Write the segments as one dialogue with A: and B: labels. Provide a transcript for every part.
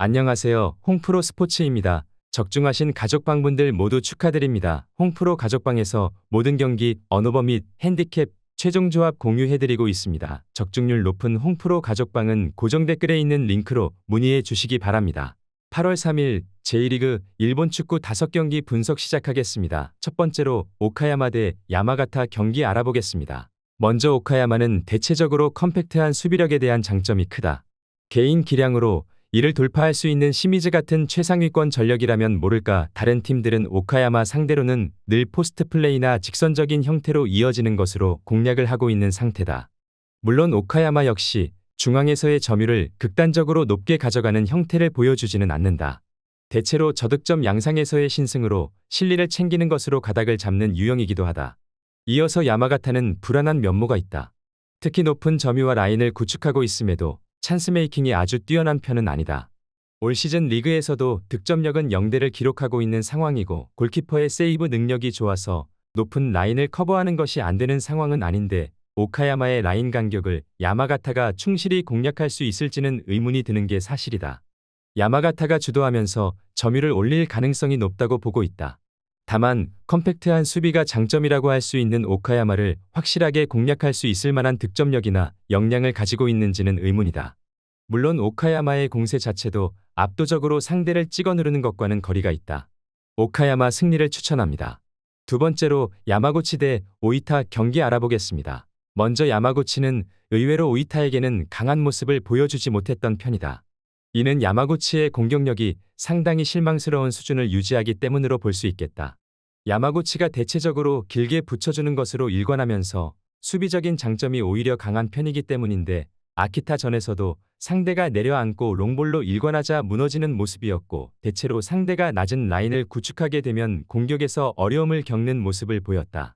A: 안녕하세요. 홍프로 스포츠입니다. 적중하신 가족방분들 모두 축하드립니다. 홍프로 가족방에서 모든 경기, 언어버 및 핸디캡, 최종 조합 공유해드리고 있습니다. 적중률 높은 홍프로 가족방은 고정 댓글에 있는 링크로 문의해 주시기 바랍니다. 8월 3일 J리그 일본 축구 5경기 분석 시작하겠습니다. 첫 번째로 오카야마 대 야마가타 경기 알아보겠습니다. 먼저 오카야마는 대체적으로 컴팩트한 수비력에 대한 장점이 크다. 개인 기량으로 이를 돌파할 수 있는 시미즈 같은 최상위권 전력이라면 모를까. 다른 팀들은 오카야마 상대로는 늘 포스트 플레이나 직선적인 형태로 이어지는 것으로 공략을 하고 있는 상태다. 물론 오카야마 역시 중앙에서의 점유를 극단적으로 높게 가져가는 형태를 보여주지는 않는다. 대체로 저득점 양상에서의 신승으로 실리를 챙기는 것으로 가닥을 잡는 유형이기도 하다. 이어서 야마가타는 불안한 면모가 있다. 특히 높은 점유와 라인을 구축하고 있음에도 찬스 메이킹이 아주 뛰어난 편은 아니다. 올 시즌 리그에서도 득점력은 0대를 기록하고 있는 상황이고 골키퍼의 세이브 능력이 좋아서 높은 라인을 커버하는 것이 안 되는 상황은 아닌데 오카야마의 라인 간격을 야마가타가 충실히 공략할 수 있을지는 의문이 드는 게 사실이다. 야마가타가 주도하면서 점유를 올릴 가능성이 높다고 보고 있다. 다만 컴팩트한 수비가 장점이라고 할 수 있는 오카야마를 확실하게 공략할 수 있을 만한 득점력이나 역량을 가지고 있는지는 의문이다. 물론 오카야마의 공세 자체도 압도적으로 상대를 찍어 누르는 것과는 거리가 있다. 오카야마 승리를 추천합니다. 두 번째로 야마구치 대 오이타 경기 알아보겠습니다. 먼저 야마구치는 의외로 오이타에게는 강한 모습을 보여주지 못했던 편이다. 이는 야마구치의 공격력이 상당히 실망스러운 수준을 유지하기 때문으로 볼 수 있겠다. 야마구치가 대체적으로 길게 붙여주는 것으로 일관하면서 수비적인 장점이 오히려 강한 편이기 때문인데 아키타전에서도 상대가 내려앉고 롱볼로 일관하자 무너지는 모습이었고 대체로 상대가 낮은 라인을 구축하게 되면 공격에서 어려움을 겪는 모습을 보였다.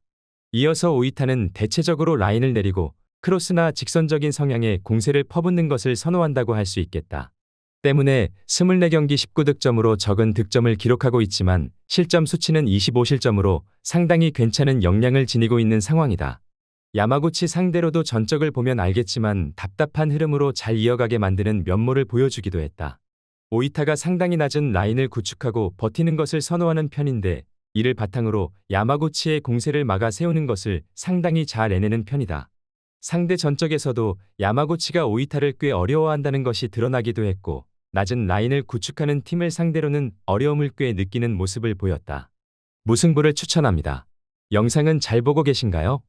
A: 이어서 오이타는 대체적으로 라인을 내리고 크로스나 직선적인 성향의 공세를 퍼붓는 것을 선호한다고 할 수 있겠다. 때문에 24경기 19득점으로 적은 득점을 기록하고 있지만 실점 수치는 25실점으로 상당히 괜찮은 역량을 지니고 있는 상황이다. 야마구치 상대로도 전적을 보면 알겠지만 답답한 흐름으로 잘 이어가게 만드는 면모를 보여주기도 했다. 오이타가 상당히 낮은 라인을 구축하고 버티는 것을 선호하는 편인데 이를 바탕으로 야마구치의 공세를 막아 세우는 것을 상당히 잘 해내는 편이다. 상대 전적에서도 야마구치가 오이타를 꽤 어려워한다는 것이 드러나기도 했고 낮은 라인을 구축하는 팀을 상대로는 어려움을 꽤 느끼는 모습을 보였다. 무승부를 추천합니다. 영상은 잘 보고 계신가요?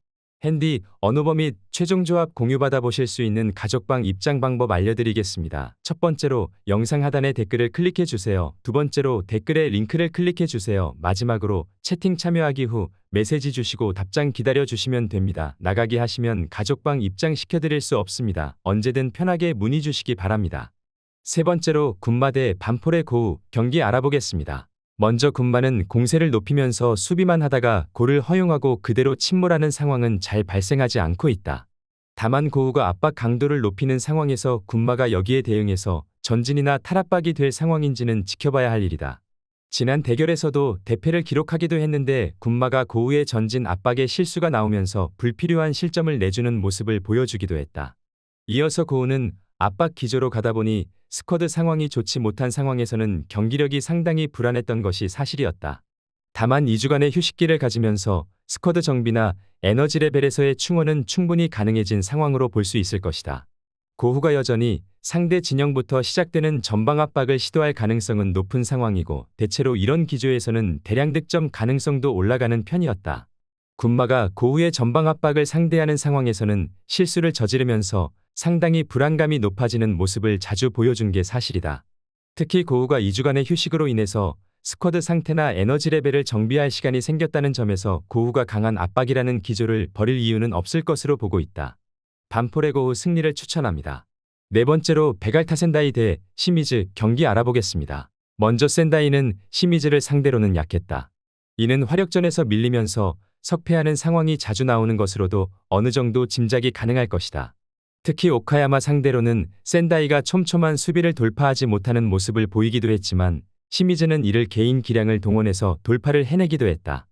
A: 핸디, 언어버 및 최종 조합 공유받아 보실 수 있는 가족방 입장 방법 알려드리겠습니다. 첫 번째로 영상 하단에 댓글을 클릭해 주세요. 두 번째로 댓글에 링크를 클릭해 주세요. 마지막으로 채팅 참여하기 후 메시지 주시고 답장 기다려 주시면 됩니다. 나가기 하시면 가족방 입장 시켜드릴 수 없습니다. 언제든 편하게 문의 주시기 바랍니다. 세 번째로 군마 대 반폴의 고우 경기 알아보겠습니다. 먼저 군마는 공세를 높이면서 수비만 하다가 골을 허용하고 그대로 침몰하는 상황은 잘 발생하지 않고 있다. 다만 고우가 압박 강도를 높이는 상황에서 군마가 여기에 대응해서 전진이나 탈압박이 될 상황인지는 지켜봐야 할 일이다. 지난 대결에서도 대패를 기록하기도 했는데 군마가 고우의 전진 압박에 실수가 나오면서 불필요한 실점을 내주는 모습을 보여주기도 했다. 이어서 고우는 압박 기조로 가다 보니 스쿼드 상황이 좋지 못한 상황에서는 경기력이 상당히 불안했던 것이 사실이었다. 다만 2주간의 휴식기를 가지면서 스쿼드 정비나 에너지 레벨에서의 충원은 충분히 가능해진 상황으로 볼 수 있을 것이다. 고우가 여전히 상대 진영부터 시작되는 전방 압박을 시도할 가능성은 높은 상황이고 대체로 이런 기조에서는 대량 득점 가능성도 올라가는 편이었다. 군마가 고우의 전방 압박을 상대하는 상황에서는 실수를 저지르면서 상당히 불안감이 높아지는 모습을 자주 보여준 게 사실이다. 특히 고우가 2주간의 휴식으로 인해서 스쿼드 상태나 에너지 레벨을 정비할 시간이 생겼다는 점에서 고우가 강한 압박이라는 기조를 버릴 이유는 없을 것으로 보고 있다. 반폴의 고우 승리를 추천합니다. 네 번째로 베갈타 센다이 대 시미즈 경기 알아보겠습니다. 먼저 센다이는 시미즈를 상대로는 약했다. 이는 화력전에서 밀리면서 석패하는 상황이 자주 나오는 것으로도 어느 정도 짐작이 가능할 것이다. 특히 오카야마 상대로는 센다이가 촘촘한 수비를 돌파하지 못하는 모습을 보이기도 했지만 시미즈는 이를 개인 기량을 동원해서 돌파를 해내기도 했다.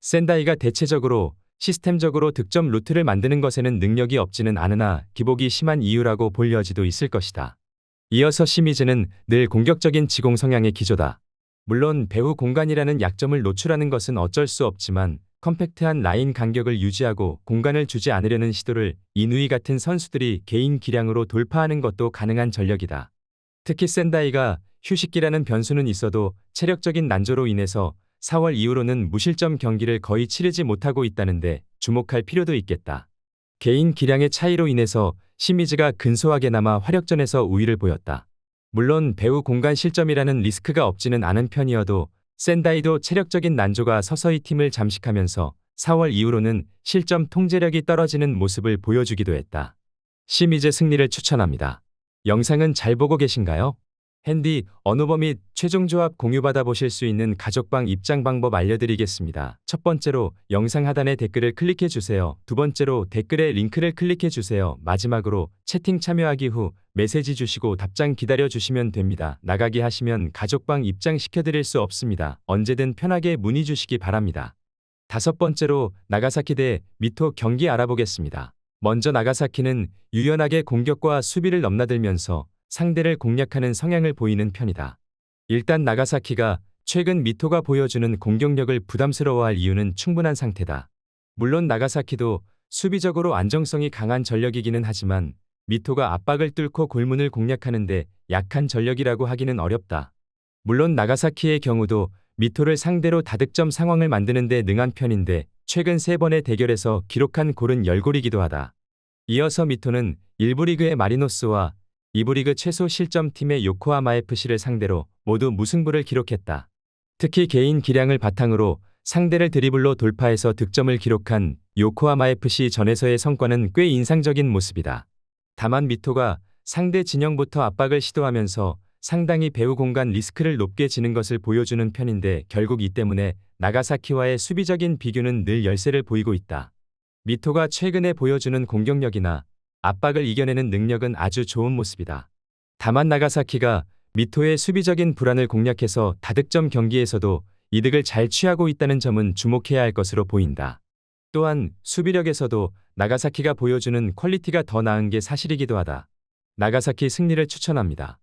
A: 센다이가 대체적으로 시스템적으로 득점 루트를 만드는 것에는 능력이 없지는 않으나 기복이 심한 이유라고 볼 여지도 있을 것이다. 이어서 시미즈는 늘 공격적인 지공 성향의 기조다. 물론 배후 공간이라는 약점을 노출하는 것은 어쩔 수 없지만 컴팩트한 라인 간격을 유지하고 공간을 주지 않으려는 시도를 이누이 같은 선수들이 개인 기량으로 돌파하는 것도 가능한 전력이다. 특히 센다이가 휴식기라는 변수는 있어도 체력적인 난조로 인해서 4월 이후로는 무실점 경기를 거의 치르지 못하고 있다는데 주목할 필요도 있겠다. 개인 기량의 차이로 인해서 시미즈가 근소하게나마 화력전에서 우위를 보였다. 물론 배후 공간 실점이라는 리스크가 없지는 않은 편이어도 센다이도 체력적인 난조가 서서히 팀을 잠식하면서 4월 이후로는 실점 통제력이 떨어지는 모습을 보여주기도 했다. 시미즈 승리를 추천합니다. 영상은 잘 보고 계신가요? 핸디, 언오버 및 최종 조합 공유받아 보실 수 있는 가족방 입장 방법 알려드리겠습니다. 첫 번째로 영상 하단에 댓글을 클릭해 주세요. 두 번째로 댓글에 링크를 클릭해 주세요. 마지막으로 채팅 참여하기 후 메시지 주시고 답장 기다려 주시면 됩니다. 나가기 하시면 가족방 입장 시켜드릴 수 없습니다. 언제든 편하게 문의 주시기 바랍니다. 다섯 번째로 나가사키 대 미토 경기 알아보겠습니다. 먼저 나가사키는 유연하게 공격과 수비를 넘나들면서 상대를 공략하는 성향을 보이는 편이다. 일단 나가사키가 최근 미토가 보여주는 공격력을 부담스러워할 이유는 충분한 상태다. 물론 나가사키도 수비적으로 안정성이 강한 전력이기는 하지만 미토가 압박을 뚫고 골문을 공략하는데 약한 전력이라고 하기는 어렵다. 물론 나가사키의 경우도 미토를 상대로 다득점 상황을 만드는 데 능한 편인데 최근 3번의 대결에서 기록한 골은 10골이기도 하다. 이어서 미토는 1부 리그의 마리노스와 2부 리그 최소 실점팀의 요코하마 FC를 상대로 모두 무승부를 기록했다. 특히 개인 기량을 바탕으로 상대를 드리블로 돌파해서 득점을 기록한 요코하마 FC 전에서의 성과는 꽤 인상적인 모습이다. 다만 미토가 상대 진영부터 압박을 시도하면서 상당히 배후 공간 리스크를 높게 지는 것을 보여주는 편인데 결국 이 때문에 나가사키와의 수비적인 비교는 늘 열세를 보이고 있다. 미토가 최근에 보여주는 공격력이나 압박을 이겨내는 능력은 아주 좋은 모습이다. 다만 나가사키가 미토의 수비적인 불안을 공략해서 다득점 경기에서도 이득을 잘 취하고 있다는 점은 주목해야 할 것으로 보인다. 또한 수비력에서도 나가사키가 보여주는 퀄리티가 더 나은 게 사실이기도 하다. 나가사키 승리를 추천합니다.